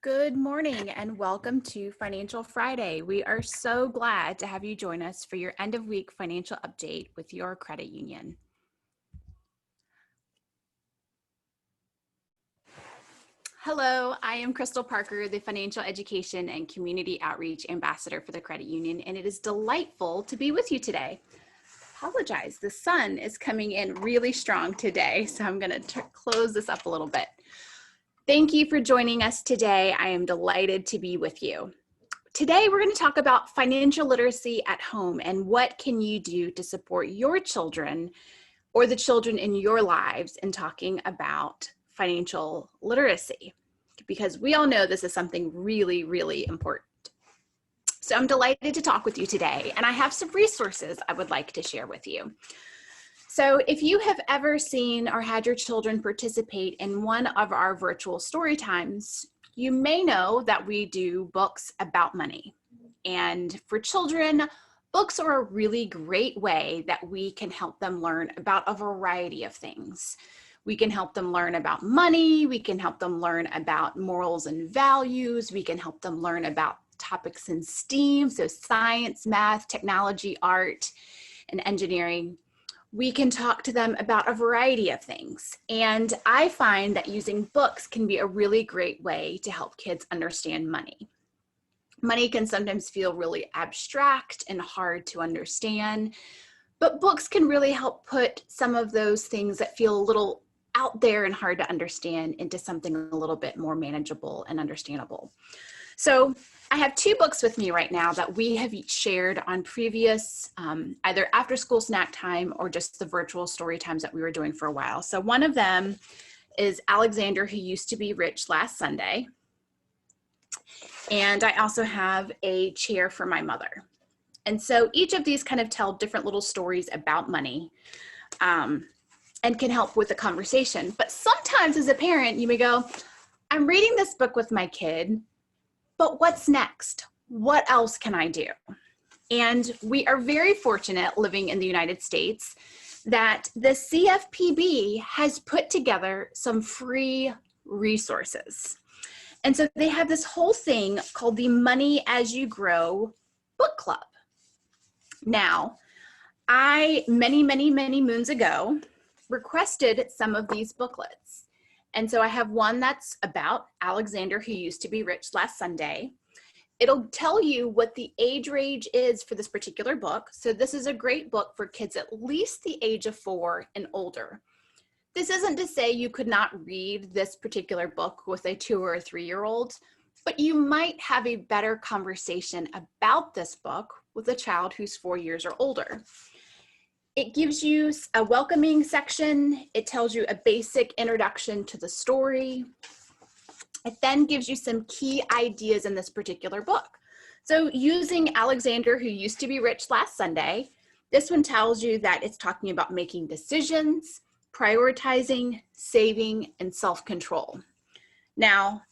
Good morning and welcome to Financial Friday. We are so glad to have you join us for your end of week financial update with your credit union. Hello, I am Crystal Parker, the Financial Education and Community Outreach Ambassador for the Credit Union, and it is delightful to be with you today. Apologize, the sun is coming in really strong today, so I'm going to close this up a little bit. Thank you for joining us today. I am delighted to be with you. Today, we're going to talk about financial literacy at home and what can you do to support your children or the children in your lives in talking about financial literacy, because we all know this is something really, really important. So I'm delighted to talk with you today, and I have some resources I would like to share with you. So if you have ever seen or had your children participate in one of our virtual story times, you may know that we do books about money. And for children, books are a really great way that we can help them learn about a variety of things. We can help them learn about money, we can help them learn about morals and values, we can help them learn about topics in STEAM, so science, math, technology, art, and engineering. We can talk to them about a variety of things. And I find that using books can be a really great way to help kids understand money. Money can sometimes feel really abstract and hard to understand, but books can really help put some of those things that feel a little out there and hard to understand into something a little bit more manageable and understandable. So I have two books with me right now that we have each shared on previous either after school snack time or just the virtual story times that we were doing for a while. So one of them is Alexander Who Used to Be Rich Last Sunday. And I also have A Chair for My Mother. And so each of these kind of tell different little stories about money and can help with the conversation. But sometimes as a parent, you may go, I'm reading this book with my kid, but what's next? What else can I do? And we are very fortunate living in the United States that the CFPB has put together some free resources. And so they have this whole thing called the Money as You Grow Book Club. Now, I, many moons ago, requested some of these booklets. And so I have one that's about Alexander Who Used to Be Rich Last Sunday. It'll tell you what the age range is for this particular book. So this is a great book for kids at least the age of 4 and older. This isn't to say you could not read this particular book with a 2 or a 3-year-old, but you might have a better conversation about this book with a child who's 4 years or older. It gives you a welcoming section. It tells you a basic introduction to the story. It then gives you some key ideas in this particular book. So using Alexander Who Used to Be Rich Last Sunday, this one tells you that it's talking about making decisions, prioritizing, saving, and self-control. Now,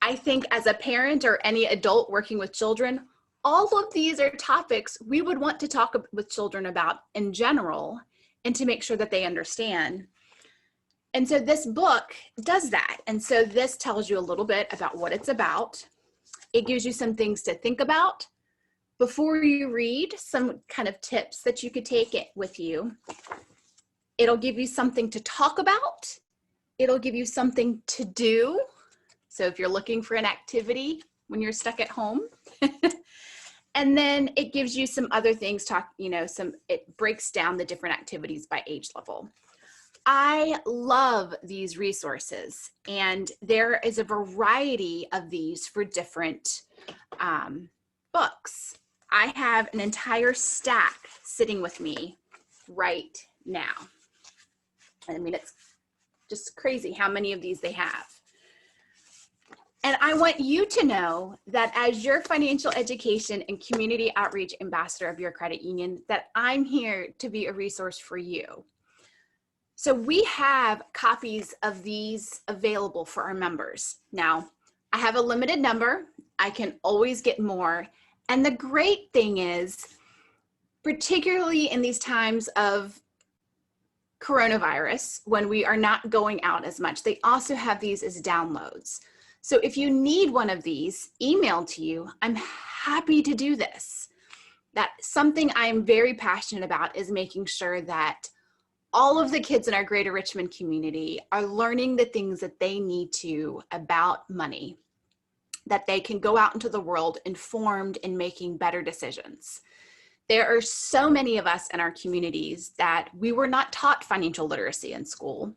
I think as a parent or any adult working with children, all of these are topics we would want to talk with children about in general and to make sure that they understand. And so this book does that. And so this tells you a little bit about what it's about. It gives you some things to think about before you read, some kind of tips that you could take it with you. It'll give you something to talk about. It'll give you something to do. So if you're looking for an activity when you're stuck at home. And then it gives you some other things, it breaks down the different activities by age level. I love these resources, and there is a variety of these for different books. I have an entire stack sitting with me right now. I mean, it's just crazy how many of these they have. And I want you to know that as your financial education and community outreach ambassador of your credit union, that I'm here to be a resource for you. So we have copies of these available for our members. Now, I have a limited number. I can always get more. And the great thing is, particularly in these times of coronavirus, when we are not going out as much, they also have these as downloads. So if you need one of these emailed to you, I'm happy to do this. That's something I'm very passionate about, is making sure that all of the kids in our Greater Richmond community are learning the things that they need to about money, that they can go out into the world informed in making better decisions. There are so many of us in our communities that we were not taught financial literacy in school.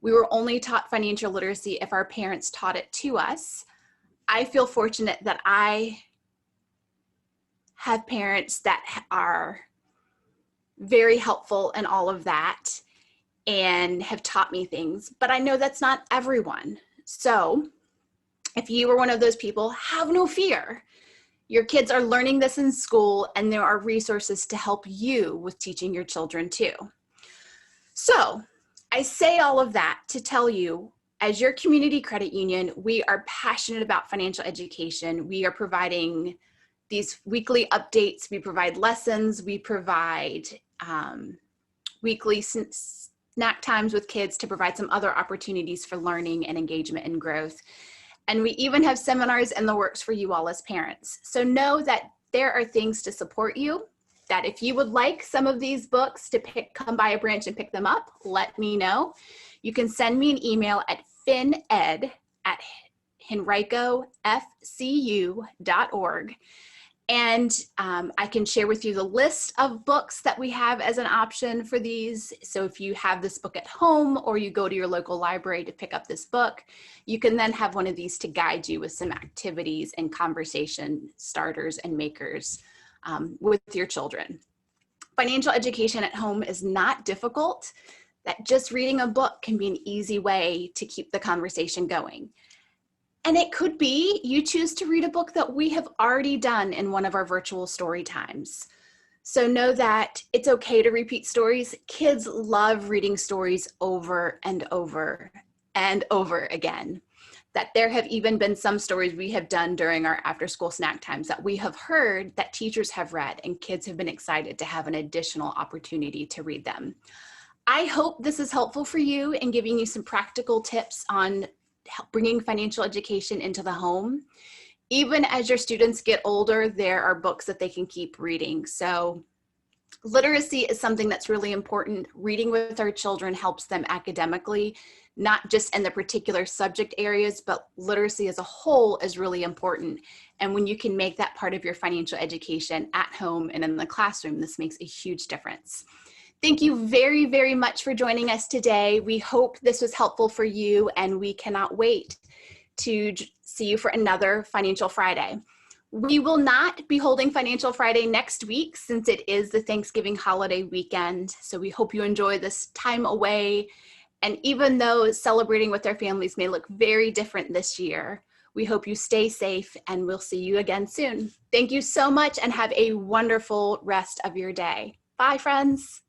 We were only taught financial literacy if our parents taught it to us. I feel fortunate that I have parents that are very helpful in all of that and have taught me things, but I know that's not everyone. So if you were one of those people, have no fear. Your kids are learning this in school, and there are resources to help you with teaching your children too. So I say all of that to tell you, as your community credit union, we are passionate about financial education. We are providing these weekly updates. We provide lessons. We provide weekly snack times with kids to provide some other opportunities for learning and engagement and growth. And we even have seminars in the works for you all as parents. So know that there are things to support you, that if you would like some of these books to come by a branch and pick them up, let me know. You can send me an email at fined@henricofcu.org. And I can share with you the list of books that we have as an option for these. So if you have this book at home, or you go to your local library to pick up this book, you can then have one of these to guide you with some activities and conversation starters and makers with your children. Financial education at home is not difficult. That just reading a book can be an easy way to keep the conversation going. And it could be you choose to read a book that we have already done in one of our virtual story times. So know that it's okay to repeat stories. Kids love reading stories over and over and over again. That there have even been some stories we have done during our after-school snack times that we have heard that teachers have read, and kids have been excited to have an additional opportunity to read them. I hope this is helpful for you in giving you some practical tips on bringing financial education into the home. Even as your students get older, there are books that they can keep reading. So literacy is something that's really important. Reading with our children helps them academically, not just in the particular subject areas, but literacy as a whole is really important. And when you can make that part of your financial education at home and in the classroom, this makes a huge difference. Thank you very, very much for joining us today. We hope this was helpful for you, and we cannot wait to see you for another Financial Friday. We will not be holding Financial Friday next week since it is the Thanksgiving holiday weekend. So we hope you enjoy this time away. And even though celebrating with their families may look very different this year, we hope you stay safe, and we'll see you again soon. Thank you so much, and have a wonderful rest of your day. Bye, friends.